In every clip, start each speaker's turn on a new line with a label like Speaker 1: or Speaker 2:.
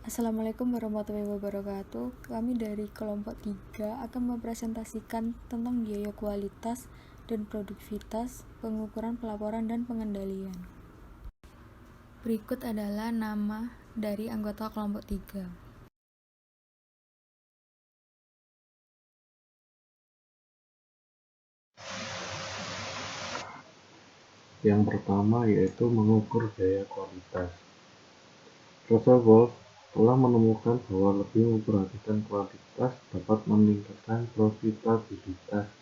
Speaker 1: Assalamualaikum warahmatullahi wabarakatuh. Kami dari kelompok 3 akan mempresentasikan tentang biaya kualitas dan produktivitas, pengukuran pelaporan dan pengendalian. Berikut adalah nama dari anggota kelompok 3.
Speaker 2: Yang pertama yaitu mengukur biaya kualitas. Roosevelt telah menemukan bahwa lebih memperhatikan kualitas dapat meningkatkan profitabilitas.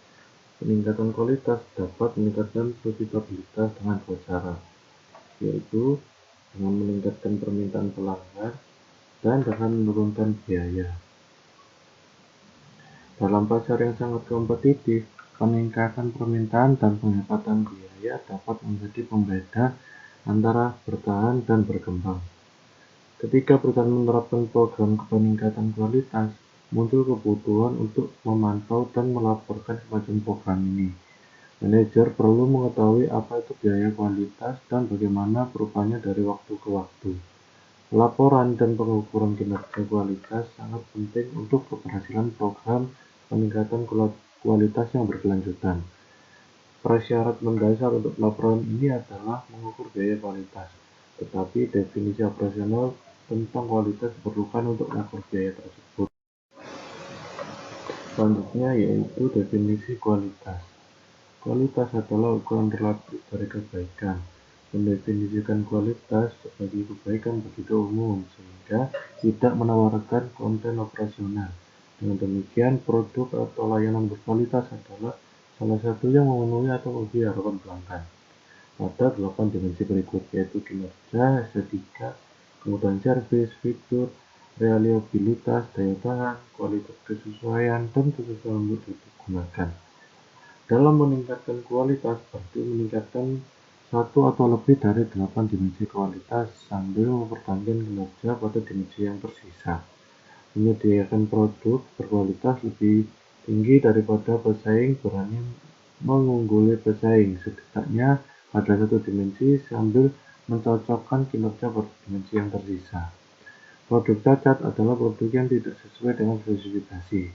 Speaker 2: Peningkatan kualitas dapat meningkatkan profitabilitas dengan dua cara, yaitu dengan meningkatkan permintaan pelanggan dan dengan menurunkan biaya. Dalam pasar yang sangat kompetitif, peningkatan permintaan dan penghematan biaya dapat menjadi pembeda antara bertahan dan berkembang. Ketika perusahaan menerapkan program peningkatan kualitas, muncul kebutuhan untuk memantau dan melaporkan semacam program ini. Manajer perlu mengetahui apa itu biaya kualitas dan bagaimana perubahannya dari waktu ke waktu. Laporan dan pengukuran kinerja kualitas sangat penting untuk keberhasilan program peningkatan kualitas yang berkelanjutan. Prasyarat mendasar untuk laporan ini adalah mengukur biaya kualitas, tetapi definisi operasional tentang kualitas diperlukan untuk mengukur biaya tersebut. Selanjutnya yaitu definisi kualitas. Kualitas adalah ukuran relatif dari kebaikan. Mendefinisikan kualitas sebagai kebaikan begitu umum sehingga tidak menawarkan konten operasional. Dengan demikian, produk atau layanan berkualitas adalah salah satu yang memenuhi atau melebihi harapan pelanggan. Ada 8 dimensi berikut, yaitu kinerja, estetika, kemudahan servis, fitur, reliabilitas, daya tahan, kualitas kesesuaian, dan kesesuaian untuk digunakan. Dalam meningkatkan kualitas berarti meningkatkan satu atau lebih dari 8 dimensi kualitas sambil mempertahankan kinerja pada dimensi yang tersisa. Menyediakan produk berkualitas lebih tinggi daripada pesaing berani mengungguli pesaing, setidaknya pada satu dimensi sambil mencocokkan kinerja pada dimensi yang tersisa. Produk cacat adalah produk yang tidak sesuai dengan spesifikasi.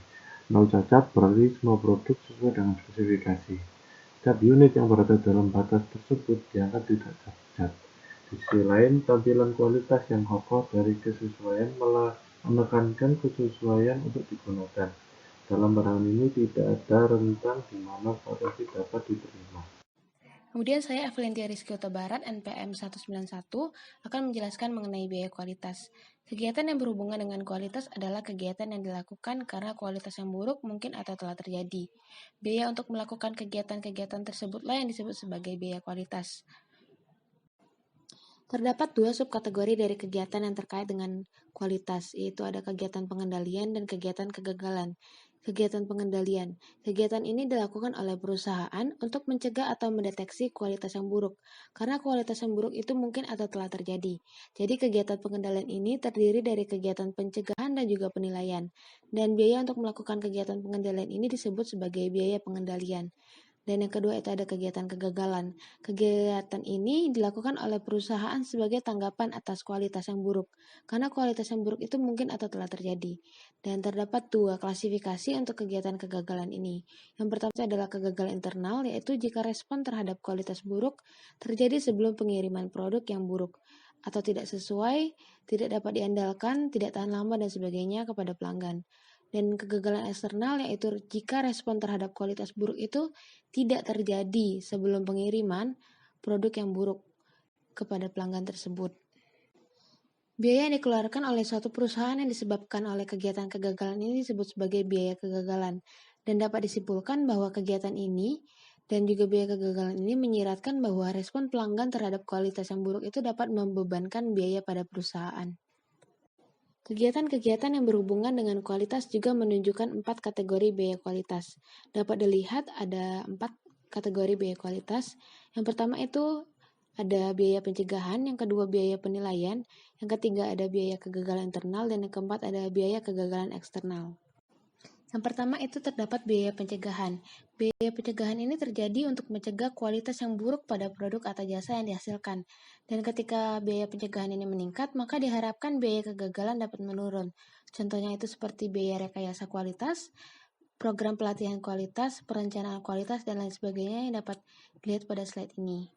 Speaker 2: Nol cacat berarti semua produk sesuai dengan spesifikasi. Setiap unit yang berada dalam batas tersebut dianggap tidak cacat. Di sisi lain, tampilan kualitas yang kokoh dari kesesuaian menekankan kesesuaian untuk digunakan. Dalam pandangan ini tidak ada rentang di mana variasi dapat diterima.
Speaker 3: Kemudian saya Evelintia Rizky Huta Barat, NPM 191, akan menjelaskan mengenai biaya kualitas. Kegiatan yang berhubungan dengan kualitas adalah kegiatan yang dilakukan karena kualitas yang buruk mungkin atau telah terjadi. Biaya untuk melakukan kegiatan-kegiatan tersebutlah yang disebut sebagai biaya kualitas. Terdapat dua subkategori dari kegiatan yang terkait dengan kualitas, yaitu ada kegiatan pengendalian dan kegiatan kegagalan. Kegiatan pengendalian. Kegiatan ini dilakukan oleh perusahaan untuk mencegah atau mendeteksi kualitas yang buruk, karena kualitas yang buruk itu mungkin atau telah terjadi. Jadi kegiatan pengendalian ini terdiri dari kegiatan pencegahan dan juga penilaian. Dan biaya untuk melakukan kegiatan pengendalian ini disebut sebagai biaya pengendalian. Dan yang kedua itu ada kegiatan kegagalan. Kegiatan ini dilakukan oleh perusahaan sebagai tanggapan atas kualitas yang buruk, karena kualitas yang buruk itu mungkin atau telah terjadi. Dan terdapat dua klasifikasi untuk kegiatan kegagalan ini. Yang pertama adalah kegagalan internal, yaitu jika respon terhadap kualitas buruk terjadi sebelum pengiriman produk yang buruk, atau tidak sesuai, tidak dapat diandalkan, tidak tahan lama, dan sebagainya kepada pelanggan. Dan kegagalan eksternal yaitu jika respon terhadap kualitas buruk itu tidak terjadi sebelum pengiriman produk yang buruk kepada pelanggan tersebut. Biaya yang dikeluarkan oleh suatu perusahaan yang disebabkan oleh kegiatan kegagalan ini disebut sebagai biaya kegagalan, dan dapat disimpulkan bahwa kegiatan ini dan juga biaya kegagalan ini menyiratkan bahwa respon pelanggan terhadap kualitas yang buruk itu dapat membebankan biaya pada perusahaan. Kegiatan-kegiatan yang berhubungan dengan kualitas juga menunjukkan 4 kategori biaya kualitas. Dapat dilihat ada 4 kategori biaya kualitas. Yang pertama itu ada biaya pencegahan, yang kedua biaya penilaian, yang ketiga ada biaya kegagalan internal, dan yang keempat ada biaya kegagalan eksternal. Yang pertama itu terdapat biaya pencegahan. Biaya pencegahan ini terjadi untuk mencegah kualitas yang buruk pada produk atau jasa yang dihasilkan. Dan ketika biaya pencegahan ini meningkat, maka diharapkan biaya kegagalan dapat menurun. Contohnya itu seperti biaya rekayasa kualitas, program pelatihan kualitas, perencanaan kualitas, dan lain sebagainya yang dapat dilihat pada slide ini.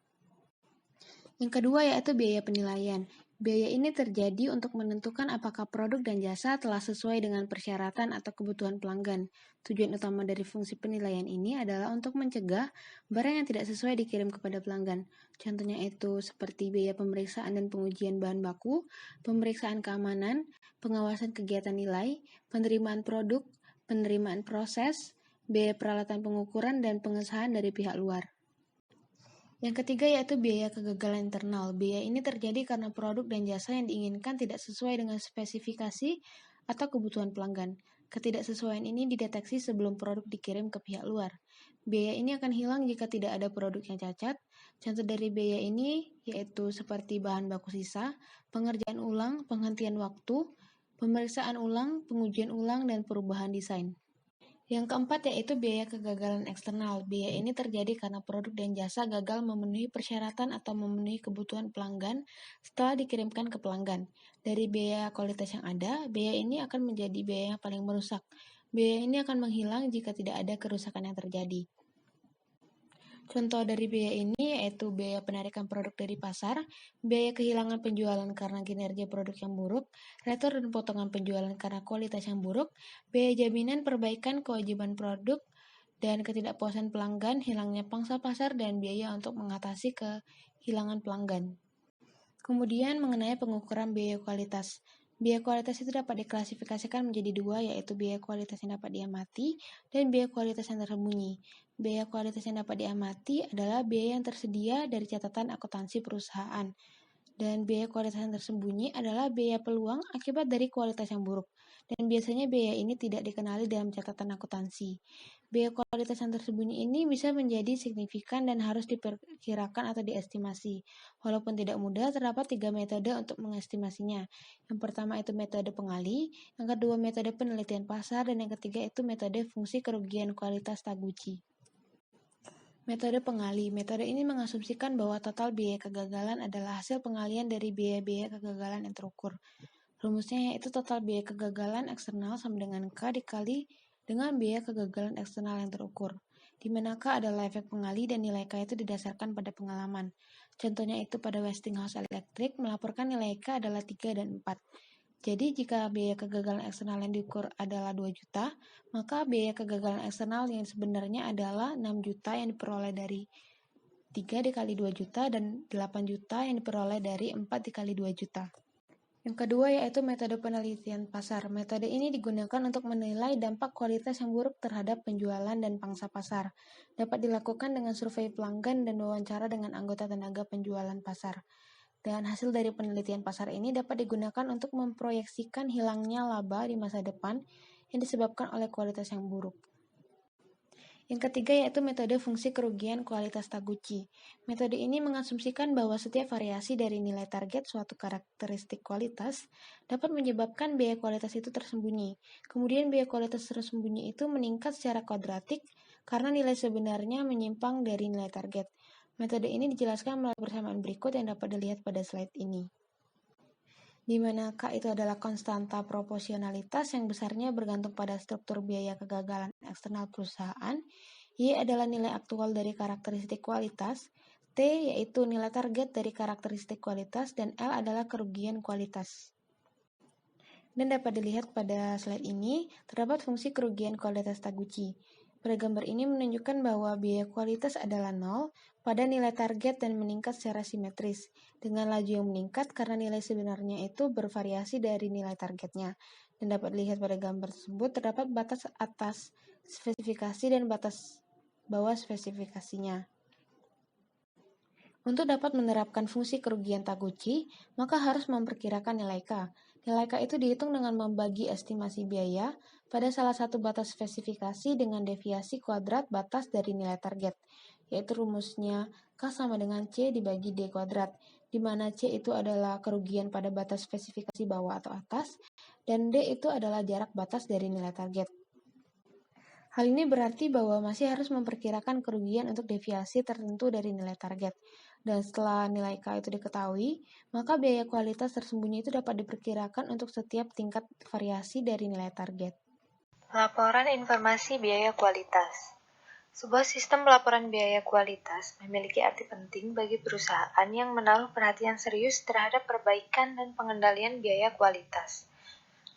Speaker 3: Yang kedua yaitu biaya penilaian. Biaya ini terjadi untuk menentukan apakah produk dan jasa telah sesuai dengan persyaratan atau kebutuhan pelanggan. Tujuan utama dari fungsi penilaian ini adalah untuk mencegah barang yang tidak sesuai dikirim kepada pelanggan. Contohnya itu seperti biaya pemeriksaan dan pengujian bahan baku, pemeriksaan keamanan, pengawasan kegiatan nilai, penerimaan produk, penerimaan proses, biaya peralatan pengukuran, dan pengesahan dari pihak luar. Yang ketiga yaitu biaya kegagalan internal. Biaya ini terjadi karena produk dan jasa yang diinginkan tidak sesuai dengan spesifikasi atau kebutuhan pelanggan. Ketidaksesuaian ini dideteksi sebelum produk dikirim ke pihak luar. Biaya ini akan hilang jika tidak ada produk yang cacat. Contoh dari biaya ini yaitu seperti bahan baku sisa, pengerjaan ulang, penghentian waktu, pemeriksaan ulang, pengujian ulang, dan perubahan desain. Yang keempat yaitu biaya kegagalan eksternal. Biaya ini terjadi karena produk dan jasa gagal memenuhi persyaratan atau memenuhi kebutuhan pelanggan setelah dikirimkan ke pelanggan. Dari biaya kualitas yang ada, biaya ini akan menjadi biaya yang paling merusak. Biaya ini akan menghilang jika tidak ada kerusakan yang terjadi. Contoh dari biaya ini yaitu biaya penarikan produk dari pasar, biaya kehilangan penjualan karena kinerja produk yang buruk, retur dan potongan penjualan karena kualitas yang buruk, biaya jaminan perbaikan kewajiban produk, dan ketidakpuasan pelanggan, hilangnya pangsa pasar, dan biaya untuk mengatasi kehilangan pelanggan. Kemudian mengenai pengukuran biaya kualitas. Biaya kualitas itu dapat diklasifikasikan menjadi dua, yaitu biaya kualitas yang dapat diamati dan biaya kualitas yang tersembunyi. Biaya kualitas yang dapat diamati adalah biaya yang tersedia dari catatan akuntansi perusahaan. Dan biaya kualitas yang tersembunyi adalah biaya peluang akibat dari kualitas yang buruk. Dan biasanya biaya ini tidak dikenali dalam catatan akuntansi. Biaya kualitas yang tersembunyi ini bisa menjadi signifikan dan harus diperkirakan atau diestimasi. Walaupun tidak mudah, terdapat 3 metode untuk mengestimasinya. Yang pertama itu metode pengali, yang kedua metode penelitian pasar, dan yang ketiga itu metode fungsi kerugian kualitas Taguchi. Metode pengali. Metode ini mengasumsikan bahwa total biaya kegagalan adalah hasil pengalian dari biaya-biaya kegagalan yang terukur. Rumusnya yaitu total biaya kegagalan eksternal sama dengan K dikali dengan biaya kegagalan eksternal yang terukur, di mana K adalah efek pengali dan nilai K itu didasarkan pada pengalaman. Contohnya itu pada Westinghouse Electric melaporkan nilai K adalah 3 dan 4. Jadi jika biaya kegagalan eksternal yang diukur adalah 2 juta, maka biaya kegagalan eksternal yang sebenarnya adalah 6 juta yang diperoleh dari 3 dikali 2 juta dan 8 juta yang diperoleh dari 4 dikali 2 juta. Yang kedua yaitu metode penelitian pasar. Metode ini digunakan untuk menilai dampak kualitas yang buruk terhadap penjualan dan pangsa pasar. Dapat dilakukan dengan survei pelanggan dan wawancara dengan anggota tenaga penjualan pasar. Dan hasil dari penelitian pasar ini dapat digunakan untuk memproyeksikan hilangnya laba di masa depan yang disebabkan oleh kualitas yang buruk. Yang ketiga yaitu metode fungsi kerugian kualitas Taguchi. Metode ini mengasumsikan bahwa setiap variasi dari nilai target suatu karakteristik kualitas dapat menyebabkan biaya kualitas itu tersembunyi. Kemudian biaya kualitas tersembunyi itu meningkat secara kuadratik karena nilai sebenarnya menyimpang dari nilai target. Metode ini dijelaskan melalui persamaan berikut yang dapat dilihat pada slide ini, di mana K itu adalah konstanta proporsionalitas yang besarnya bergantung pada struktur biaya kegagalan eksternal perusahaan, Y adalah nilai aktual dari karakteristik kualitas, T yaitu nilai target dari karakteristik kualitas, dan L adalah kerugian kualitas. Dan dapat dilihat pada slide ini, terdapat fungsi kerugian kualitas Taguchi. Pada gambar ini menunjukkan bahwa biaya kualitas adalah 0 pada nilai target dan meningkat secara simetris, dengan laju yang meningkat karena nilai sebenarnya itu bervariasi dari nilai targetnya. Dan dapat dilihat pada gambar tersebut terdapat batas atas spesifikasi dan batas bawah spesifikasinya. Untuk dapat menerapkan fungsi kerugian Taguchi, maka harus memperkirakan nilai K. Nilai K itu dihitung dengan membagi estimasi biaya pada salah satu batas spesifikasi dengan deviasi kuadrat batas dari nilai target, yaitu rumusnya K sama dengan C dibagi D kuadrat, di mana C itu adalah kerugian pada batas spesifikasi bawah atau atas, dan D itu adalah jarak batas dari nilai target. Hal ini berarti bahwa masih harus memperkirakan kerugian untuk deviasi tertentu dari nilai target. Dan setelah nilai K itu diketahui, maka biaya kualitas tersembunyi itu dapat diperkirakan untuk setiap tingkat variasi dari nilai target.
Speaker 4: Laporan informasi biaya kualitas. Sebuah sistem pelaporan biaya kualitas memiliki arti penting bagi perusahaan yang menaruh perhatian serius terhadap perbaikan dan pengendalian biaya kualitas.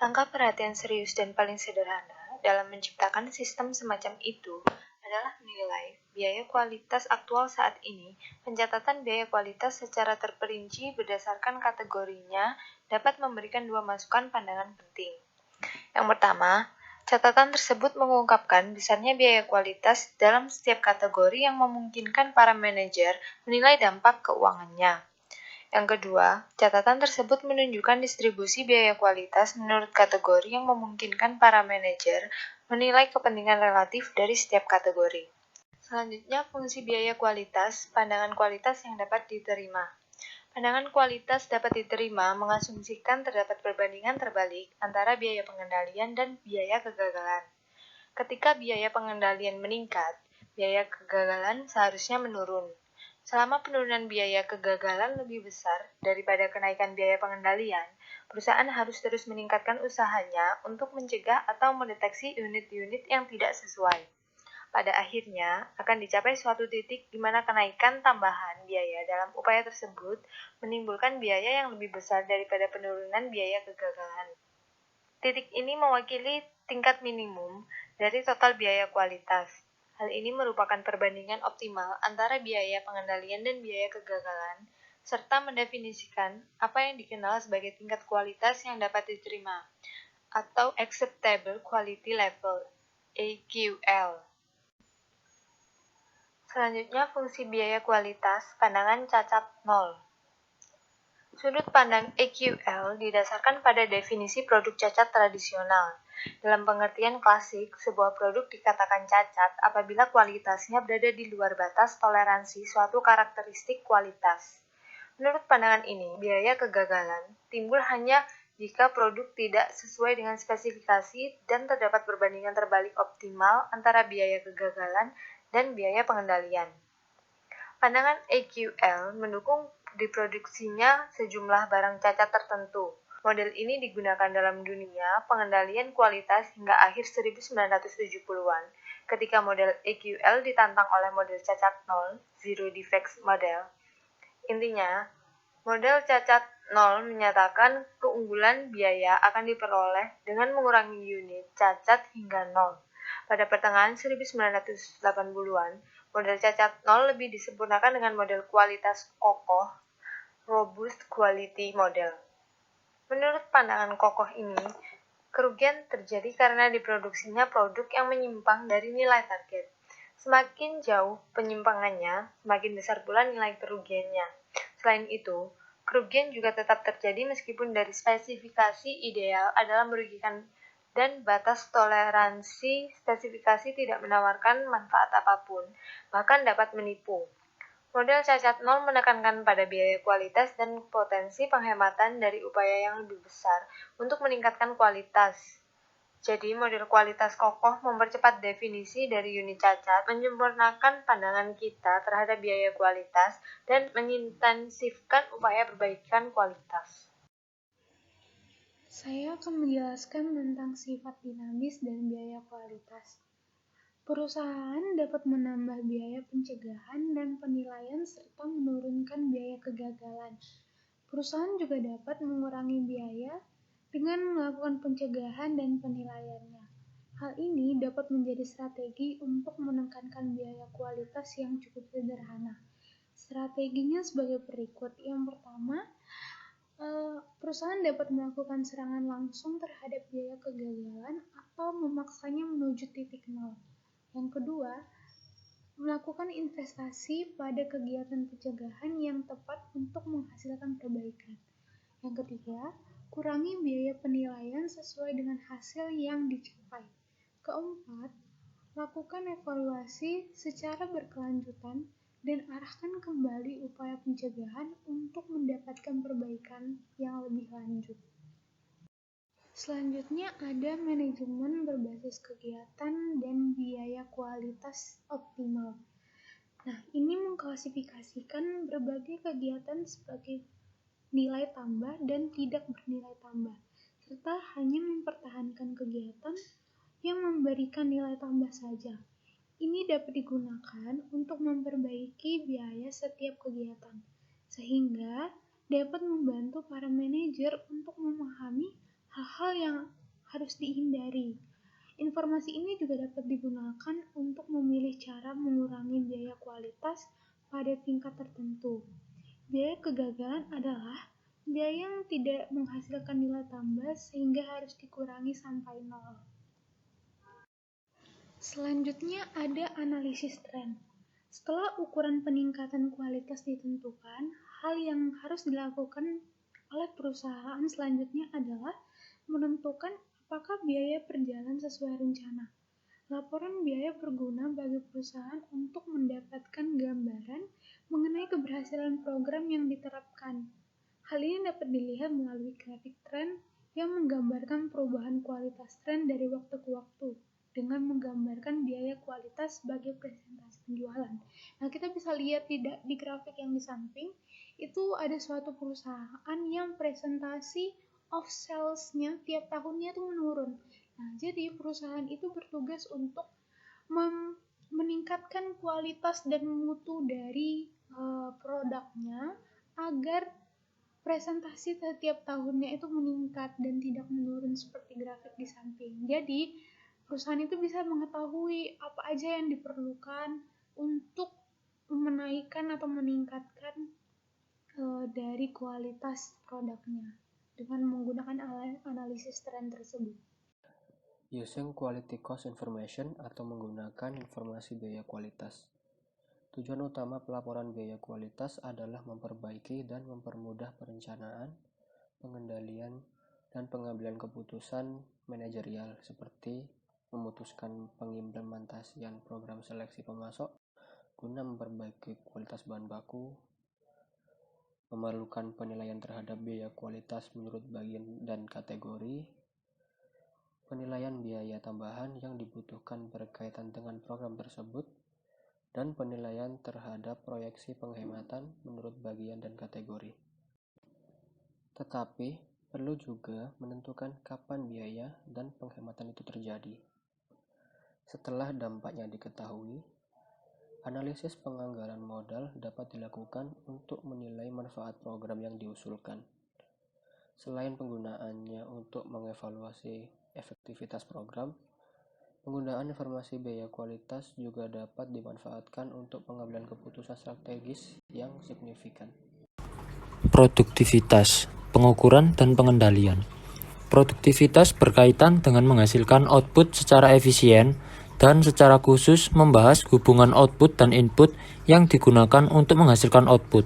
Speaker 4: Langkah perhatian serius dan paling sederhana dalam menciptakan sistem semacam itu adalah menilai biaya kualitas aktual saat ini. Pencatatan biaya kualitas secara terperinci berdasarkan kategorinya dapat memberikan dua masukan pandangan penting. Yang pertama, catatan tersebut mengungkapkan besarnya biaya kualitas dalam setiap kategori yang memungkinkan para manajer menilai dampak keuangannya. Yang kedua, catatan tersebut menunjukkan distribusi biaya kualitas menurut kategori yang memungkinkan para manajer menilai kepentingan relatif dari setiap kategori. Selanjutnya, fungsi biaya kualitas, pandangan kualitas yang dapat diterima. Pandangan kualitas dapat diterima mengasumsikan terdapat perbandingan terbalik antara biaya pengendalian dan biaya kegagalan. Ketika biaya pengendalian meningkat, biaya kegagalan seharusnya menurun. Selama penurunan biaya kegagalan lebih besar daripada kenaikan biaya pengendalian, perusahaan harus terus meningkatkan usahanya untuk mencegah atau mendeteksi unit-unit yang tidak sesuai. Pada akhirnya, akan dicapai suatu titik di mana kenaikan tambahan biaya dalam upaya tersebut menimbulkan biaya yang lebih besar daripada penurunan biaya kegagalan. Titik ini mewakili tingkat minimum dari total biaya kualitas. Hal ini merupakan perbandingan optimal antara biaya pengendalian dan biaya kegagalan, serta mendefinisikan apa yang dikenal sebagai tingkat kualitas yang dapat diterima, atau Acceptable Quality Level, AQL. Selanjutnya, fungsi biaya kualitas, pandangan cacat nol. Sudut pandang AQL didasarkan pada definisi produk cacat tradisional. Dalam pengertian klasik, sebuah produk dikatakan cacat apabila kualitasnya berada di luar batas toleransi suatu karakteristik kualitas. Menurut pandangan ini, biaya kegagalan timbul hanya jika produk tidak sesuai dengan spesifikasi dan terdapat perbandingan terbalik optimal antara biaya kegagalan dan biaya pengendalian. Pandangan AQL mendukung diproduksinya sejumlah barang cacat tertentu. Model ini digunakan dalam dunia pengendalian kualitas hingga akhir 1970-an, ketika model AQL ditantang oleh model cacat nol, Zero Defects Model. Intinya, model cacat nol menyatakan keunggulan biaya akan diperoleh dengan mengurangi unit cacat hingga nol. Pada pertengahan 1980-an, model cacat nol lebih disempurnakan dengan model kualitas kokoh, Robust Quality Model. Menurut pandangan kokoh ini, kerugian terjadi karena diproduksinya produk yang menyimpang dari nilai target. Semakin jauh penyimpangannya, semakin besar pula nilai kerugiannya. Selain itu, kerugian juga tetap terjadi meskipun dari spesifikasi ideal adalah merugikan dan batas toleransi spesifikasi tidak menawarkan manfaat apapun, bahkan dapat menipu. Model cacat nol menekankan pada biaya kualitas dan potensi penghematan dari upaya yang lebih besar untuk meningkatkan kualitas. Jadi, model kualitas kokoh mempercepat definisi dari unit cacat, menyempurnakan pandangan kita terhadap biaya kualitas, dan mengintensifkan upaya perbaikan kualitas.
Speaker 1: Saya akan menjelaskan tentang sifat dinamis dan biaya kualitas. Perusahaan dapat menambah biaya pencegahan dan penilaian serta menurunkan biaya kegagalan. Perusahaan juga dapat mengurangi biaya dengan melakukan pencegahan dan penilaiannya. Hal ini dapat menjadi strategi untuk menekankan biaya kualitas yang cukup sederhana. Strateginya sebagai berikut. Yang pertama, perusahaan dapat melakukan serangan langsung terhadap biaya kegagalan atau memaksanya menuju titik nol. Yang kedua, melakukan investasi pada kegiatan pencegahan yang tepat untuk menghasilkan perbaikan. Yang ketiga, kurangi biaya penilaian sesuai dengan hasil yang dicapai. Keempat, lakukan evaluasi secara berkelanjutan dan arahkan kembali upaya pencegahan untuk mendapatkan perbaikan yang lebih lanjut.
Speaker 5: Selanjutnya ada manajemen berbasis kegiatan dan biaya kualitas optimal. Nah, ini mengklasifikasikan berbagai kegiatan sebagai nilai tambah dan tidak bernilai tambah, serta hanya mempertahankan kegiatan yang memberikan nilai tambah saja. Ini dapat digunakan untuk memperbaiki biaya setiap kegiatan, sehingga dapat membantu para manajer untuk memahami hal-hal yang harus dihindari. Informasi ini juga dapat digunakan untuk memilih cara mengurangi biaya kualitas pada tingkat tertentu. Biaya kegagalan adalah biaya yang tidak menghasilkan nilai tambah sehingga harus dikurangi sampai nol. Selanjutnya ada analisis tren. Setelah ukuran peningkatan kualitas ditentukan, hal yang harus dilakukan oleh perusahaan selanjutnya adalah menentukan apakah biaya berjalan sesuai rencana. Laporan biaya berguna bagi perusahaan untuk mendapatkan gambaran mengenai keberhasilan program yang diterapkan. Hal ini dapat dilihat melalui grafik tren yang menggambarkan perubahan kualitas tren dari waktu ke waktu dengan menggambarkan biaya kualitas sebagai presentasi penjualan. Nah, kita bisa lihat di grafik yang di samping, itu ada suatu perusahaan yang presentasi of sales-nya tiap tahunnya itu menurun. Nah, jadi perusahaan itu bertugas untuk meningkatkan kualitas dan mutu dari produknya agar presentasi setiap tahunnya itu meningkat dan tidak menurun seperti grafik di samping. Jadi, perusahaan itu bisa mengetahui apa aja yang diperlukan untuk menaikkan atau meningkatkan dari kualitas produknya dengan menggunakan analisis tren tersebut.
Speaker 6: Using quality cost information atau menggunakan informasi biaya kualitas. Tujuan utama pelaporan biaya kualitas adalah memperbaiki dan mempermudah perencanaan, pengendalian, dan pengambilan keputusan manajerial seperti memutuskan pengimplementasian program seleksi pemasok guna memperbaiki kualitas bahan baku, memerlukan penilaian terhadap biaya kualitas menurut bagian dan kategori, penilaian biaya tambahan yang dibutuhkan berkaitan dengan program tersebut, dan penilaian terhadap proyeksi penghematan menurut bagian dan kategori. Tetapi, perlu juga menentukan kapan biaya dan penghematan itu terjadi. Setelah dampaknya diketahui, analisis penganggaran modal dapat dilakukan untuk menilai manfaat program yang diusulkan. Selain penggunaannya untuk mengevaluasi efektivitas program, penggunaan informasi biaya kualitas juga dapat dimanfaatkan untuk pengambilan keputusan strategis yang signifikan.
Speaker 7: Produktivitas, pengukuran dan pengendalian. Produktivitas berkaitan dengan menghasilkan output secara efisien dan secara khusus membahas hubungan output dan input yang digunakan untuk menghasilkan output.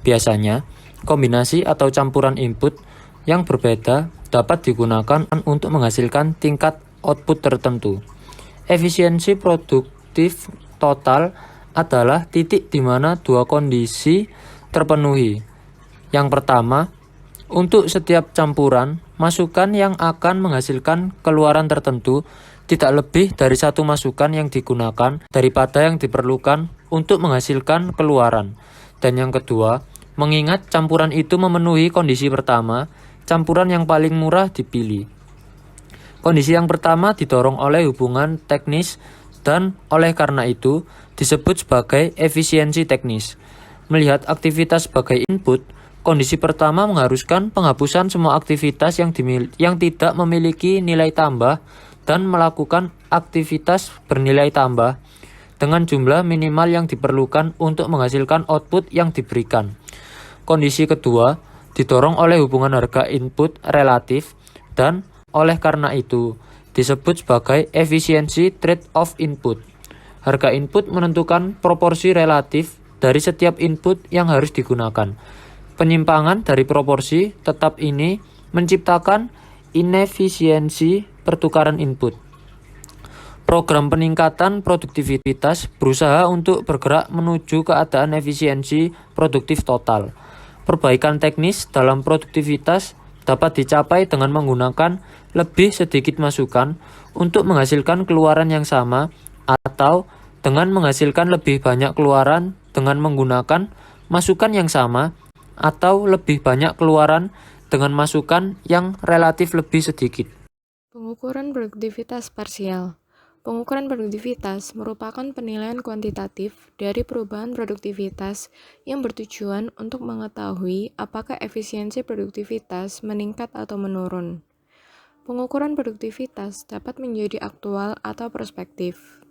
Speaker 7: Biasanya, kombinasi atau campuran input yang berbeda dapat digunakan untuk menghasilkan tingkat output tertentu. Efisiensi produktif total adalah titik di mana dua kondisi terpenuhi. Yang pertama, untuk setiap campuran, masukan yang akan menghasilkan keluaran tertentu tidak lebih dari satu masukan yang digunakan daripada yang diperlukan untuk menghasilkan keluaran. Dan yang kedua, mengingat campuran itu memenuhi kondisi pertama, campuran yang paling murah dipilih. Kondisi yang pertama didorong oleh hubungan teknis dan oleh karena itu disebut sebagai efisiensi teknis. Melihat aktivitas sebagai input, kondisi pertama mengharuskan penghapusan semua aktivitas yang tidak memiliki nilai tambah dan melakukan aktivitas bernilai tambah dengan jumlah minimal yang diperlukan untuk menghasilkan output yang diberikan. Kondisi kedua didorong oleh hubungan harga input relatif dan oleh karena itu disebut sebagai efisiensi trade-off input. Harga input menentukan proporsi relatif dari setiap input yang harus digunakan. Penyimpangan dari proporsi tetap ini menciptakan inefisiensi pertukaran input. Program peningkatan produktivitas berusaha untuk bergerak menuju keadaan efisiensi produktif total. Perbaikan teknis dalam produktivitas dapat dicapai dengan menggunakan lebih sedikit masukan untuk menghasilkan keluaran yang sama, atau dengan menghasilkan lebih banyak keluaran dengan menggunakan masukan yang sama, atau lebih banyak keluaran dengan masukan yang relatif lebih sedikit.
Speaker 1: Pengukuran produktivitas parsial. Pengukuran produktivitas merupakan penilaian kuantitatif dari perubahan produktivitas yang bertujuan untuk mengetahui apakah efisiensi produktivitas meningkat atau menurun. Pengukuran produktivitas dapat menjadi aktual atau prospektif.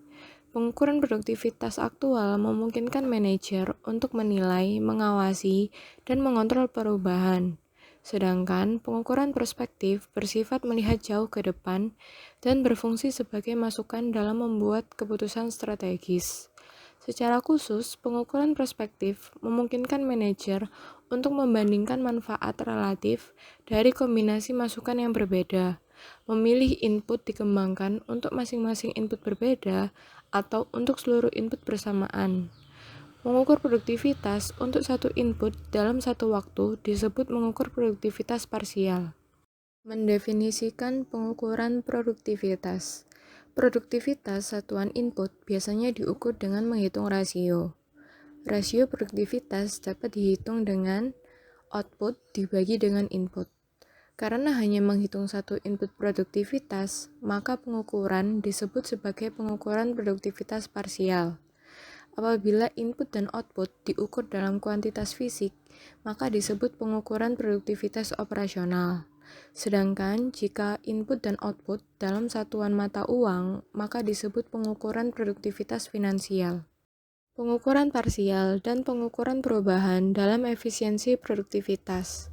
Speaker 1: Pengukuran produktivitas aktual memungkinkan manajer untuk menilai, mengawasi, dan mengontrol perubahan. Sedangkan pengukuran prospektif bersifat melihat jauh ke depan dan berfungsi sebagai masukan dalam membuat keputusan strategis. Secara khusus, pengukuran prospektif memungkinkan manajer untuk membandingkan manfaat relatif dari kombinasi masukan yang berbeda, memilih input dikembangkan untuk masing-masing input berbeda atau untuk seluruh input bersamaan. Mengukur produktivitas untuk satu input dalam satu waktu disebut mengukur produktivitas parsial. Mendefinisikan pengukuran produktivitas. Produktivitas satuan input biasanya diukur dengan menghitung rasio. Rasio produktivitas dapat dihitung dengan output dibagi dengan input. Karena hanya menghitung satu input produktivitas, maka pengukuran disebut sebagai pengukuran produktivitas parsial. Apabila input dan output diukur dalam kuantitas fisik, maka disebut pengukuran produktivitas operasional. Sedangkan jika input dan output dalam satuan mata uang, maka disebut pengukuran produktivitas finansial. Pengukuran parsial dan pengukuran perubahan dalam efisiensi produktivitas.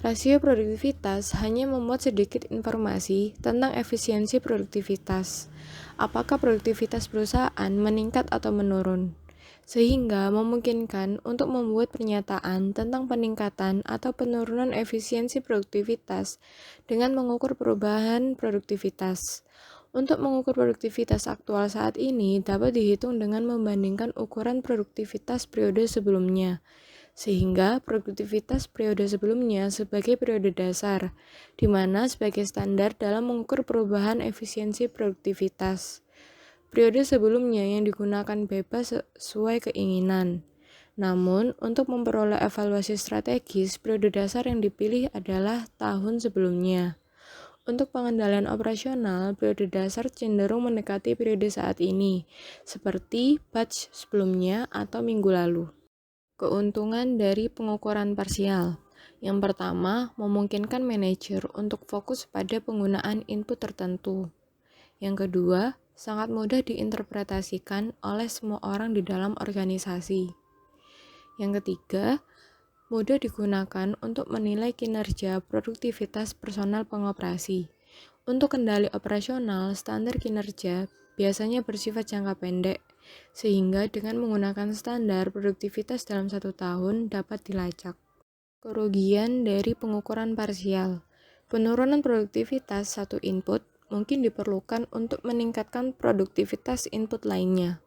Speaker 1: Rasio produktivitas hanya memuat sedikit informasi tentang efisiensi produktivitas. Apakah produktivitas perusahaan meningkat atau menurun? Sehingga memungkinkan untuk membuat pernyataan tentang peningkatan atau penurunan efisiensi produktivitas dengan mengukur perubahan produktivitas. Untuk mengukur produktivitas aktual saat ini dapat dihitung dengan membandingkan ukuran produktivitas periode sebelumnya, sehingga produktivitas periode sebelumnya sebagai periode dasar, di mana sebagai standar dalam mengukur perubahan efisiensi produktivitas. Periode sebelumnya yang digunakan bebas sesuai keinginan. Namun, untuk memperoleh evaluasi strategis, periode dasar yang dipilih adalah tahun sebelumnya. Untuk pengendalian operasional, periode dasar cenderung mendekati periode saat ini, seperti batch sebelumnya atau minggu lalu. Keuntungan dari pengukuran parsial. Yang pertama, memungkinkan manajer untuk fokus pada penggunaan input tertentu. Yang kedua, sangat mudah diinterpretasikan oleh semua orang di dalam organisasi. Yang ketiga, mudah digunakan untuk menilai kinerja produktivitas personal pengoperasi. Untuk kendali operasional, standar kinerja biasanya bersifat jangka pendek, sehingga dengan menggunakan standar produktivitas dalam 1 tahun dapat dilacak. Kerugian dari pengukuran parsial. Penurunan produktivitas satu input mungkin diperlukan untuk meningkatkan produktivitas input lainnya.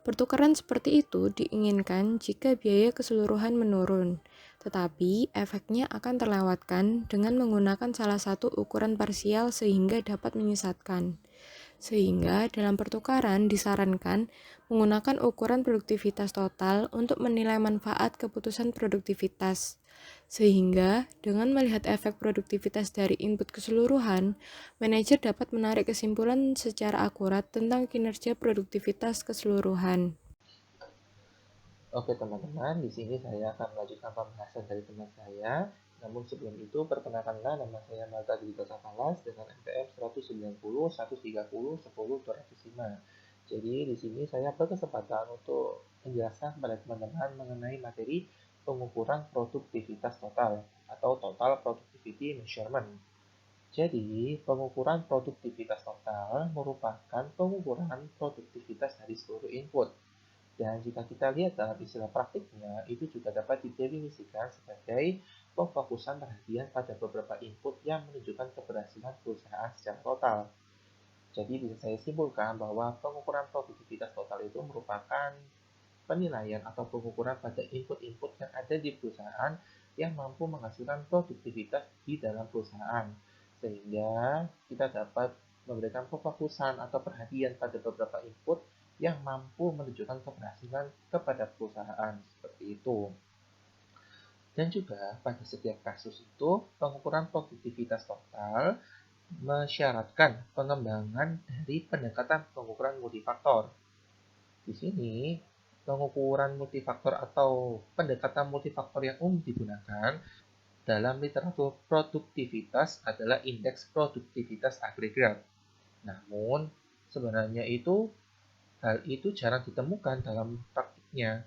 Speaker 1: Pertukaran seperti itu diinginkan jika biaya keseluruhan menurun, tetapi efeknya akan terlewatkan dengan menggunakan salah satu ukuran parsial sehingga dapat menyesatkan. Sehingga dalam pertukaran disarankan menggunakan ukuran produktivitas total untuk menilai manfaat keputusan produktivitas. Sehingga dengan melihat efek produktivitas dari input keseluruhan, manajer dapat menarik kesimpulan secara akurat tentang kinerja produktivitas keseluruhan.
Speaker 8: Oke teman-teman, di sini saya akan melanjutkan pembahasan dari teman saya. Namun sebelum itu, perkenalkanlah nama saya Malta Grita Sakalas dengan NPM 190 130 10 205. Jadi di sini saya berkesempatan untuk menjelaskan kepada teman-teman mengenai materi pengukuran produktivitas total atau Total Productivity Measurement. Jadi, pengukuran produktivitas total merupakan pengukuran produktivitas dari seluruh input. Dan jika kita lihat dalam istilah praktiknya, itu juga dapat didefinisikan sebagai pemfokusan perhatian pada beberapa input yang menunjukkan keberhasilan perusahaan secara total. Jadi bisa saya simpulkan bahwa pengukuran produktivitas total itu merupakan penilaian atau pengukuran pada input-input yang ada di perusahaan yang mampu menghasilkan produktivitas di dalam perusahaan, sehingga kita dapat memberikan fokusan atau perhatian pada beberapa input yang mampu menunjukkan keberhasilan kepada perusahaan, seperti itu. Dan juga pada setiap kasus itu, pengukuran produktivitas total mensyaratkan pengembangan dari pendekatan pengukuran multifaktor. Di sini, pengukuran multifaktor atau pendekatan multifaktor yang umum digunakan dalam literatur produktivitas adalah indeks produktivitas agregat. Namun, sebenarnya hal itu jarang ditemukan dalam praktiknya.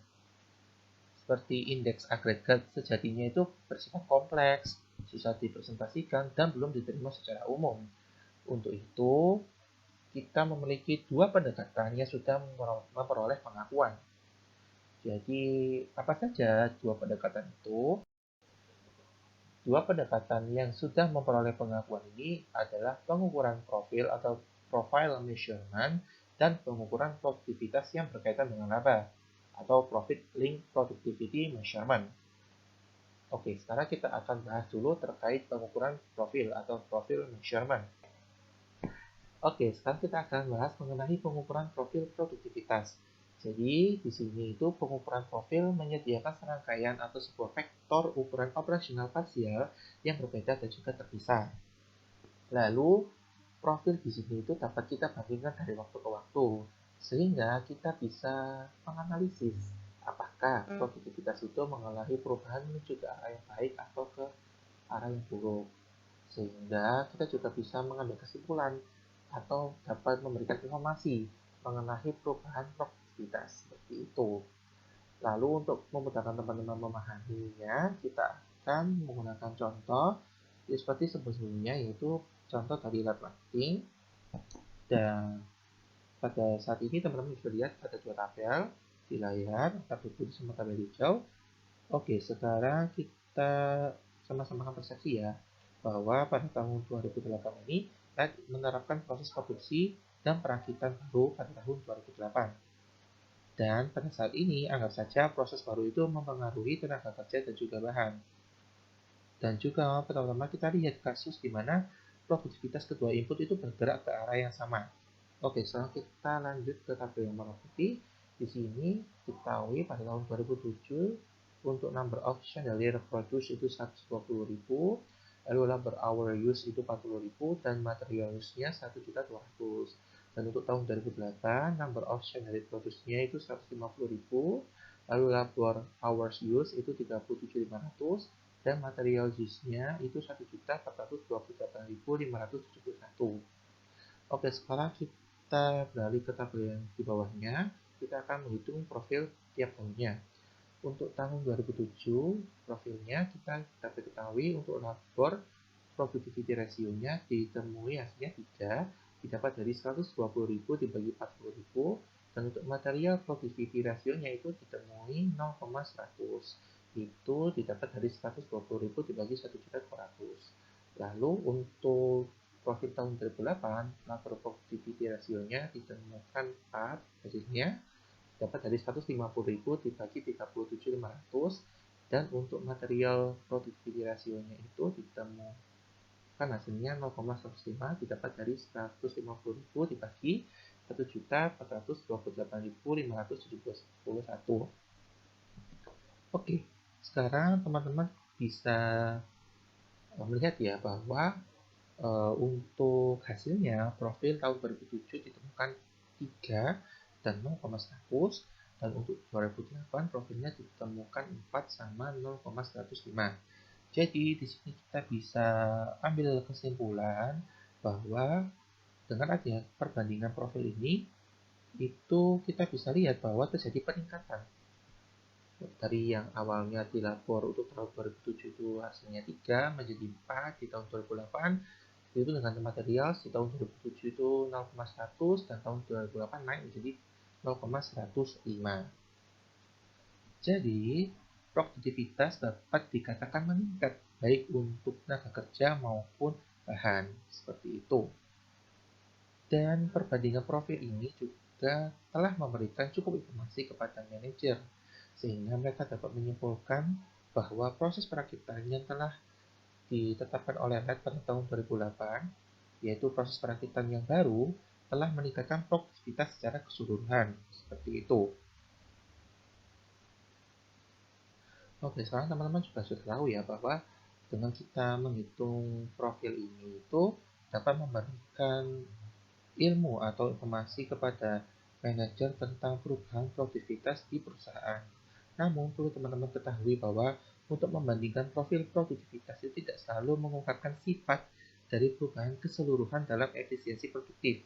Speaker 8: Seperti indeks agregat sejatinya itu bersifat kompleks, susah dipresentasikan, dan belum diterima secara umum. Untuk itu, kita memiliki dua pendekatan yang sudah memperoleh pengakuan. Jadi, apa saja dua pendekatan itu? Dua pendekatan yang sudah memperoleh pengakuan ini adalah pengukuran profil atau profile measurement dan pengukuran produktivitas yang berkaitan dengan laba atau profit link productivity measurement. Oke, sekarang kita akan bahas dulu terkait pengukuran profil atau profil measurement. Oke, sekarang kita akan bahas mengenai pengukuran profil produktivitas. Jadi, di sini itu pengukuran profil menyediakan serangkaian atau sebuah vektor ukuran operasional parsial yang berbeda dan juga terpisah. Lalu, profil di sini itu dapat kita bandingkan dari waktu ke waktu, sehingga kita bisa menganalisis apakah produktivitas itu mengalami perubahan menuju ke arah yang baik atau ke arah yang buruk. Sehingga kita juga bisa mengambil kesimpulan atau dapat memberikan informasi mengenai perubahan produktivitas seperti itu. Lalu untuk memudahkan teman-teman memahaminya, kita akan menggunakan contoh seperti sebelumnya, yaitu contoh dari lab marketing. Dan pada saat ini teman-teman bisa lihat ada dua tabel di layar, tabel putih sama tabel hijau. Oke, sekarang kita sama-sama akan persepsi ya, bahwa pada tahun 2008 ini kita menerapkan proses produksi dan perakitan baru pada tahun 2008. Dan pada saat ini, anggap saja proses baru itu mempengaruhi tenaga kerja dan juga bahan. Dan juga pertama-tama kita lihat kasus di mana produktivitas kedua input itu bergerak ke arah yang sama. Oke, sekarang kita lanjut ke tabel yang warna putih. Di sini diketahui pada tahun 2007 untuk number of chandelier produced itu 120.000, lalu number hour use itu 40.000, dan material use-nya 1.200.000. Dan untuk tahun 2008, number of chandelier produced-nya itu 150.000, lalu labor hours use itu 37.500, dan material use-nya itu 1.428.571. Oke, sekarang kita beralih ke tabel yang di bawahnya. Kita akan menghitung profil tiap tahunnya. Untuk tahun 2007, profilnya kita dapat ketahui untuk labor productivity ratio-nya ditemui hasilnya 3, didapat dari 120.000 dibagi 40.000, dan untuk material productivity ratio-nya itu ditemui 0,100. Itu didapat dari 120.000 dibagi 1.200. Lalu untuk profit tahun 2008, labor productivity ratio-nya ditemukan 4, hasilnya dapat dari 150.000 dibagi 37.500, dan untuk material productivity ratio-nya itu ditemukan hasilnya 0,105 didapat dari 150.000 dibagi 1.428.571. Oke, sekarang teman-teman bisa melihat ya bahwa untuk hasilnya profil tahun 2007 ditemukan 3 dan 0,100, dan untuk 2008 profilnya ditemukan 4 sama 0,105. Jadi di sini kita bisa ambil kesimpulan bahwa dengan adanya perbandingan profil ini, itu kita bisa lihat bahwa terjadi peningkatan dari yang awalnya dilapor untuk tahun 2007 itu hasilnya 3 menjadi 4 di tahun 2008. Itu dengan material di tahun 2007 itu 0,100, dan tahun 2008 naik menjadi 0,105. Jadi, produktivitas dapat dikatakan meningkat baik untuk tenaga kerja maupun bahan, seperti itu. Dan perbandingan profil ini juga telah memberikan cukup informasi kepada manajer, sehingga mereka dapat menyimpulkan bahwa proses perakitan yang telah ditetapkan oleh RED pada tahun 2008, yaitu proses perakitan yang baru, telah meningkatkan produktivitas secara keseluruhan. Seperti itu. Oke, sekarang teman-teman juga sudah tahu ya bahwa dengan kita menghitung profil ini itu dapat memberikan ilmu atau informasi kepada manajer tentang perubahan produktivitas di perusahaan. Namun, perlu teman-teman ketahui bahwa untuk membandingkan profil produktivitas itu tidak selalu mengungkapkan sifat dari perubahan keseluruhan dalam efisiensi produktif.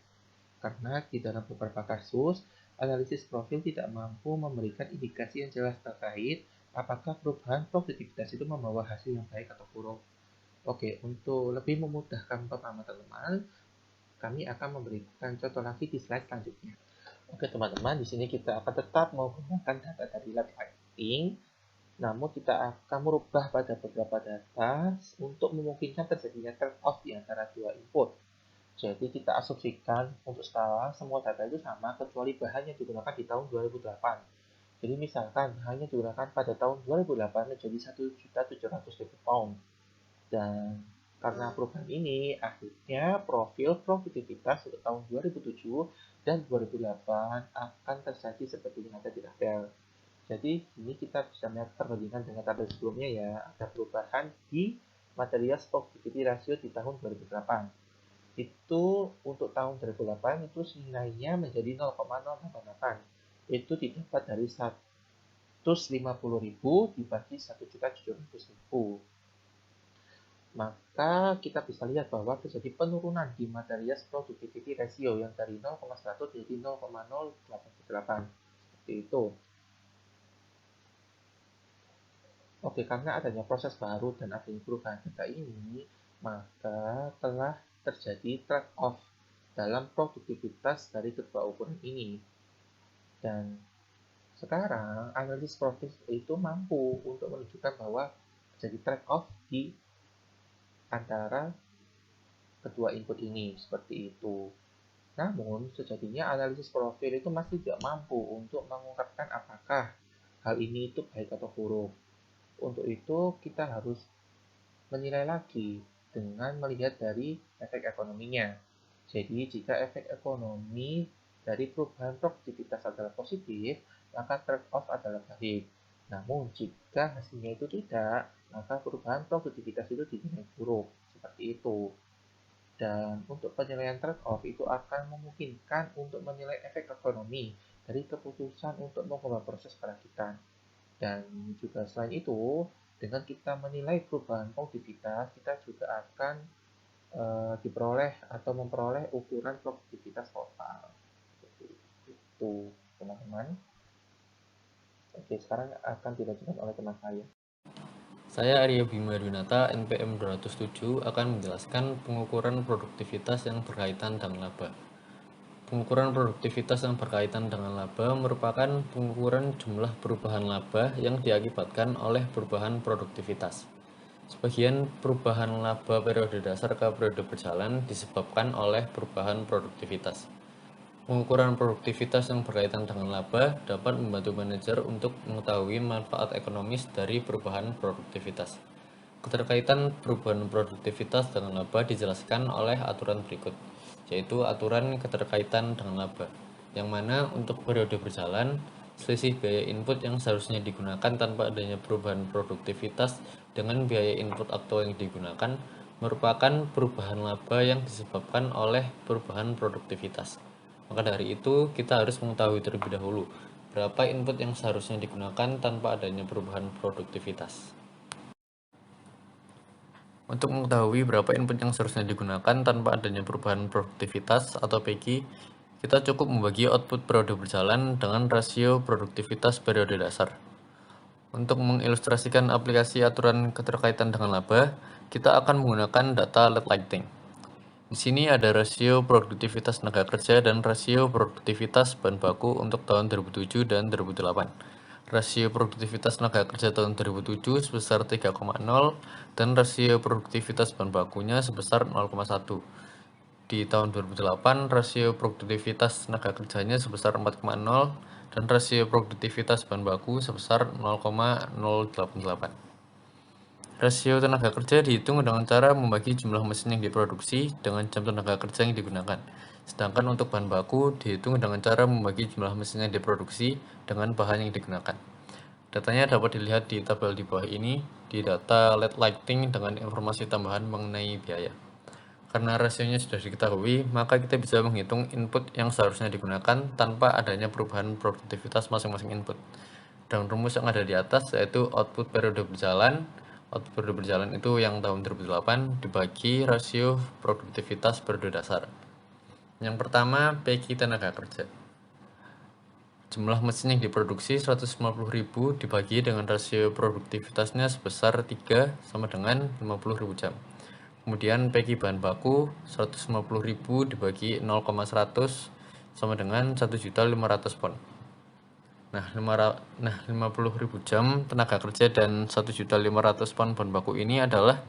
Speaker 8: Karena di dalam beberapa kasus, analisis profil tidak mampu memberikan indikasi yang jelas terkait apakah perubahan produktivitas itu membawa hasil yang baik atau buruk. Oke, untuk lebih memudahkan pemahaman teman-teman, kami akan memberikan contoh lagi di slide selanjutnya. Oke teman-teman, di sini kita akan tetap menggunakan data dari lab fighting, namun kita akan merubah pada beberapa data untuk memungkinkan terjadinya trade-off di antara dua input. Jadi kita asumsikan untuk sekarang semua data itu sama kecuali bahan yang digunakan di tahun 2008. Jadi misalkan hanya digunakan pada tahun 2008 menjadi 1.700.000 pound. Dan karena perubahan ini, akhirnya profil produktivitas untuk tahun 2007 dan 2008 akan terjadi seperti yang ada di tabel. Jadi ini kita bisa melihat perbandingan dengan tabel sebelumnya ya, ada perubahan di material productivity ratio di tahun 2008. Itu untuk tahun 2008 itu nilainya menjadi 0,088. Itu didapat dari 150.000 dibagi 1.700.000. Maka kita bisa lihat bahwa terjadi penurunan di material productivity ratio yang dari 0,100 jadi 0,088. Seperti itu. Oke, karena adanya proses baru dan adanya perubahan data ini, maka telah terjadi trade-off dalam produktivitas dari kedua ukuran ini. Dan sekarang analisis profil itu mampu untuk menunjukkan bahwa terjadi trade-off di antara kedua input ini, seperti itu. Namun, sejatinya analisis profil itu masih tidak mampu untuk mengungkapkan apakah hal ini itu baik atau buruk. Untuk itu, kita harus menilai lagi dengan melihat dari efek ekonominya. Jadi, jika efek ekonomi dari perubahan produktivitas adalah positif, maka trade-off adalah baik. Namun, jika hasilnya itu tidak, maka perubahan produktivitas itu dinilai buruk. Seperti itu. Dan untuk penilaian trade-off itu akan memungkinkan untuk menilai efek ekonomi dari keputusan untuk mengubah proses perakitan. Dan juga selain itu, dengan kita menilai perubahan produktivitas, kita juga akan diperoleh atau memperoleh ukuran produktivitas total. Seperti itu, teman-teman. Oke, sekarang akan dilanjutkan oleh teman saya.
Speaker 7: Saya Arya Bima Dunata, NPM 207, akan menjelaskan pengukuran produktivitas yang berkaitan dengan laba. Pengukuran produktivitas yang berkaitan dengan laba merupakan pengukuran jumlah perubahan laba yang diakibatkan oleh perubahan produktivitas. Sebagian perubahan laba periode dasar ke periode berjalan disebabkan oleh perubahan produktivitas. Pengukuran produktivitas yang berkaitan dengan laba dapat membantu manajer untuk mengetahui manfaat ekonomis dari perubahan produktivitas. Keterkaitan perubahan produktivitas dengan laba dijelaskan oleh aturan berikut, yaitu aturan keterkaitan dengan laba, yang mana untuk periode berjalan, selisih biaya input yang seharusnya digunakan tanpa adanya perubahan produktivitas dengan biaya input aktual yang digunakan merupakan perubahan laba yang disebabkan oleh perubahan produktivitas. Maka dari itu, kita harus mengetahui terlebih dahulu berapa input yang seharusnya digunakan tanpa adanya perubahan produktivitas. Untuk mengetahui berapa input yang seharusnya digunakan tanpa adanya perubahan produktivitas atau PG, kita cukup membagi output periode berjalan dengan rasio produktivitas periode dasar. Untuk mengilustrasikan aplikasi aturan keterkaitan dengan laba, kita akan menggunakan data LED lighting. Di sini ada rasio produktivitas tenaga kerja dan rasio produktivitas bahan baku untuk tahun 2007 dan 2008. Rasio produktivitas tenaga kerja tahun 2007 sebesar 3,0 dan rasio produktivitas bahan bakunya sebesar 0,1. Di tahun 2008, rasio produktivitas tenaga kerjanya sebesar 4,0 dan rasio produktivitas bahan baku sebesar 0,088.
Speaker 9: Rasio tenaga kerja dihitung dengan cara membagi jumlah mesin yang diproduksi dengan jam tenaga kerja yang digunakan. Sedangkan untuk bahan baku dihitung dengan cara membagi jumlah mesin yang diproduksi dengan bahan yang digunakan. Datanya dapat dilihat di tabel di bawah ini, di data LED lighting dengan informasi tambahan mengenai biaya. Karena rasionya sudah diketahui, maka kita bisa menghitung input yang seharusnya digunakan tanpa adanya perubahan produktivitas masing-masing input. Dan rumus yang ada di atas yaitu output periode berjalan. Output periode berjalan itu yang tahun 2008 dibagi rasio produktivitas periode dasar. Yang pertama, PQ tenaga kerja. Jumlah mesin yang diproduksi 150.000 dibagi dengan rasio produktivitasnya sebesar 3 sama dengan 50.000 jam. Kemudian PQ bahan baku 150.000 dibagi 0,100 sama dengan 1.500 pon. Nah, 50.000 jam tenaga kerja dan 1.500 pon bahan baku ini adalah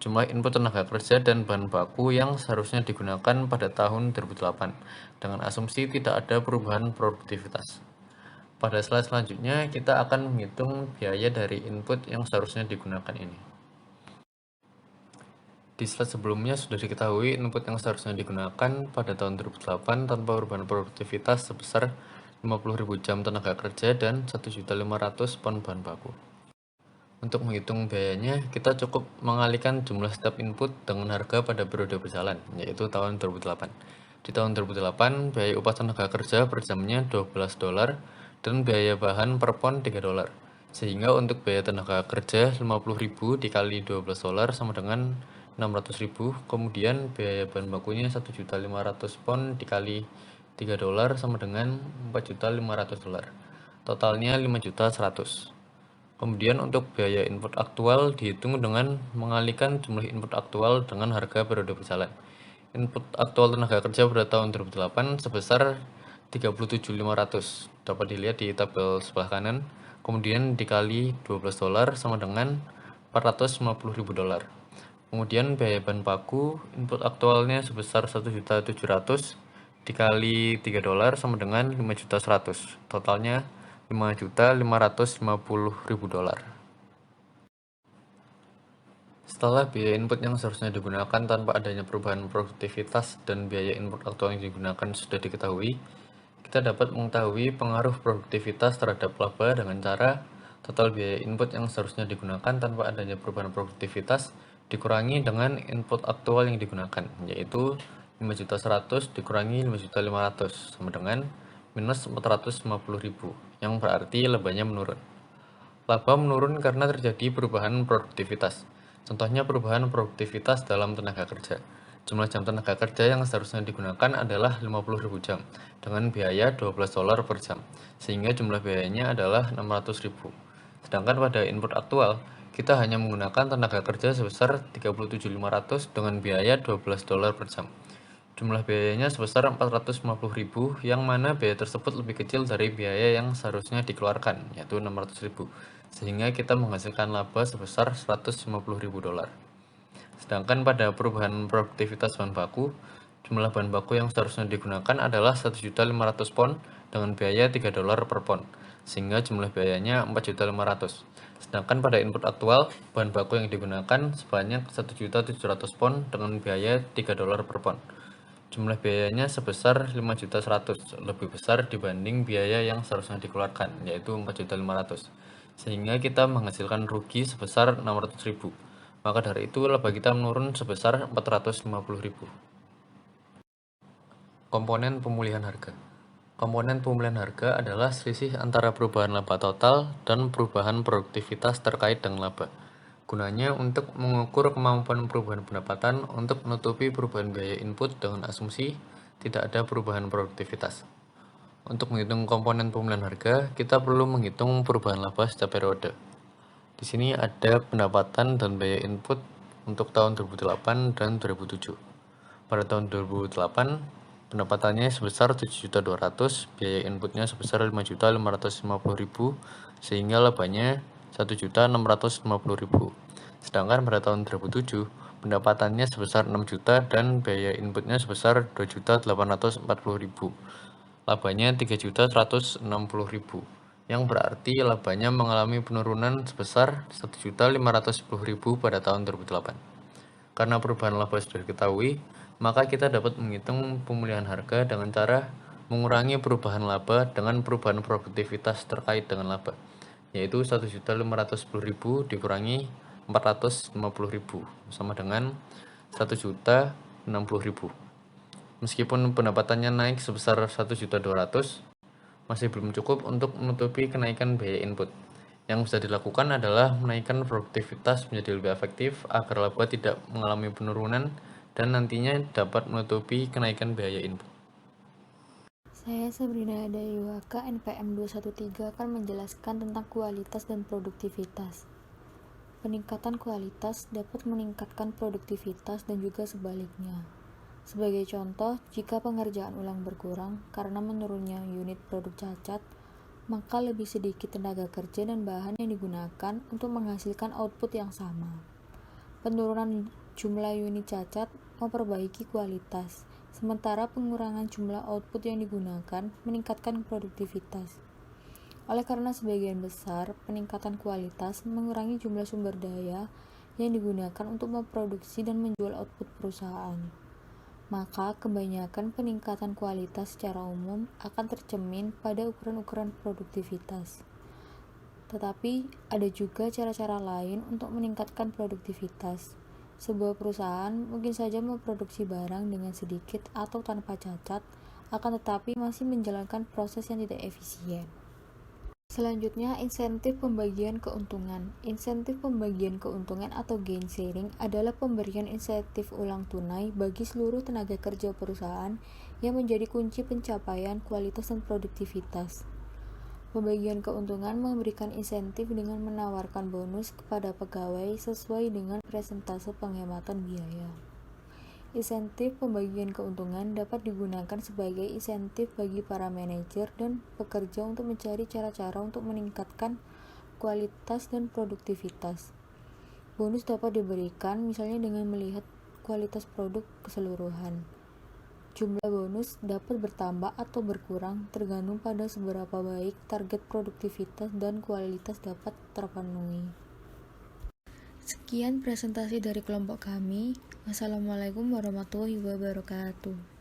Speaker 9: jumlah input tenaga kerja dan bahan baku yang seharusnya digunakan pada tahun 2008 dengan asumsi tidak ada perubahan produktivitas. Pada slide selanjutnya kita akan menghitung biaya dari input yang seharusnya digunakan ini. Di slide sebelumnya sudah diketahui input yang seharusnya digunakan pada tahun 2008 tanpa perubahan produktivitas sebesar 50.000 jam tenaga kerja dan 1.500 pon bahan baku. Untuk menghitung biayanya, kita cukup mengalihkan jumlah setiap input dengan harga pada periode berjalan, yaitu tahun 2008. Di tahun 2008, biaya upah tenaga kerja per jamnya $12 dan biaya bahan per pon $3. Sehingga untuk biaya tenaga kerja 50.000 dikali $12 sama dengan 600.000, kemudian biaya bahan bakunya 1.500 pon dikali $3 sama dengan $4.500. Totalnya 5.100. Kemudian untuk biaya input aktual dihitung dengan mengalihkan jumlah input aktual dengan harga periode berjalan. Input aktual tenaga kerja pada tahun 2008 sebesar 37.500. Dapat dilihat di tabel sebelah kanan. Kemudian dikali $12 sama dengan $450.000. Kemudian biaya bahan baku input aktualnya sebesar 1.700.000 dikali $3 sama dengan 5.100. Totalnya $5.550.000. Setelah biaya input yang seharusnya digunakan tanpa adanya perubahan produktivitas dan biaya input aktual yang digunakan sudah diketahui, kita dapat mengetahui pengaruh produktivitas terhadap laba dengan cara total biaya input yang seharusnya digunakan tanpa adanya perubahan produktivitas dikurangi dengan input aktual yang digunakan, yaitu 5.100.000 dikurangi 5.500.000 sama dengan minus 450.000, yang berarti labanya menurun. Laba menurun karena terjadi perubahan produktivitas. Contohnya perubahan produktivitas dalam tenaga kerja. Jumlah jam tenaga kerja yang seharusnya digunakan adalah 50.000 jam dengan biaya $12 per jam, sehingga jumlah biayanya adalah 600.000. Sedangkan pada input aktual, kita hanya menggunakan tenaga kerja sebesar 37.500 dengan biaya $12 per jam. Jumlah biayanya sebesar 450.000, yang mana biaya tersebut lebih kecil dari biaya yang seharusnya dikeluarkan, yaitu 600.000, sehingga kita menghasilkan laba sebesar $150.000. Sedangkan pada perubahan produktivitas bahan baku, jumlah bahan baku yang seharusnya digunakan adalah 1.500 pon dengan biaya $3 per pon, sehingga jumlah biayanya 4.500. Sedangkan pada input aktual, bahan baku yang digunakan sebanyak 1.700 pon dengan biaya $3 per pon. Jumlah biayanya sebesar 5.100, lebih besar dibanding biaya yang seharusnya dikeluarkan, yaitu 4.500. Sehingga kita menghasilkan rugi sebesar 600.000. Maka dari itu laba kita menurun sebesar 450.000. Komponen pemulihan harga. Komponen pemulihan harga adalah selisih antara perubahan laba total dan perubahan produktivitas terkait dengan laba. Gunanya untuk mengukur kemampuan perubahan pendapatan untuk menutupi perubahan biaya input dengan asumsi tidak ada perubahan produktivitas. Untuk menghitung komponen pemulihan harga, kita perlu menghitung perubahan laba setiap periode. Di sini ada pendapatan dan biaya input untuk tahun 2008 dan 2007. Pada tahun 2008, pendapatannya sebesar 7.200.000, biaya inputnya sebesar 5.550.000, sehingga labanya 1.650.000. Sedangkan pada tahun 2007, pendapatannya sebesar 6 juta dan biaya inputnya sebesar 2.840.000. Labanya 3.160.000, yang berarti labanya mengalami penurunan sebesar 1.510.000 pada tahun 2008. Karena perubahan laba sudah diketahui, maka kita dapat menghitung pemulihan harga dengan cara mengurangi perubahan laba dengan perubahan produktivitas terkait dengan laba, yaitu 1.510.000 dikurangi 450.000 sama dengan 1.060.000. Meskipun pendapatannya naik sebesar 1.200.000, masih belum cukup untuk menutupi kenaikan biaya input. Yang bisa dilakukan adalah menaikkan produktivitas menjadi lebih efektif agar laba tidak mengalami penurunan dan nantinya dapat menutupi kenaikan biaya input.
Speaker 1: Saya Sabrina Dayuhaka, NPM 213 akan menjelaskan tentang kualitas dan produktivitas. Peningkatan kualitas dapat meningkatkan produktivitas dan juga sebaliknya. Sebagai contoh, jika pengerjaan ulang berkurang karena menurunnya unit produk cacat, maka lebih sedikit tenaga kerja dan bahan yang digunakan untuk menghasilkan output yang sama. Penurunan jumlah unit cacat memperbaiki kualitas, sementara pengurangan jumlah output yang digunakan meningkatkan produktivitas. Oleh karena sebagian besar peningkatan kualitas mengurangi jumlah sumber daya yang digunakan untuk memproduksi dan menjual output perusahaan, maka kebanyakan peningkatan kualitas secara umum akan tercermin pada ukuran-ukuran produktivitas. Tetapi ada juga cara-cara lain untuk meningkatkan produktivitas. Sebuah perusahaan mungkin saja memproduksi barang dengan sedikit atau tanpa cacat, akan tetapi masih menjalankan proses yang tidak efisien. Selanjutnya, insentif pembagian keuntungan. Insentif pembagian keuntungan atau gain sharing adalah pemberian insentif ulang tunai bagi seluruh tenaga kerja perusahaan yang menjadi kunci pencapaian kualitas dan produktivitas. Pembagian keuntungan memberikan insentif dengan menawarkan bonus kepada pegawai sesuai dengan persentase penghematan biaya. Insentif pembagian keuntungan dapat digunakan sebagai insentif bagi para manajer dan pekerja untuk mencari cara-cara untuk meningkatkan kualitas dan produktivitas. Bonus dapat diberikan misalnya dengan melihat kualitas produk keseluruhan. Jumlah bonus dapat bertambah atau berkurang tergantung pada seberapa baik target produktivitas dan kualitas dapat terpenuhi. Sekian presentasi dari kelompok kami. Wassalamualaikum warahmatullahi wabarakatuh.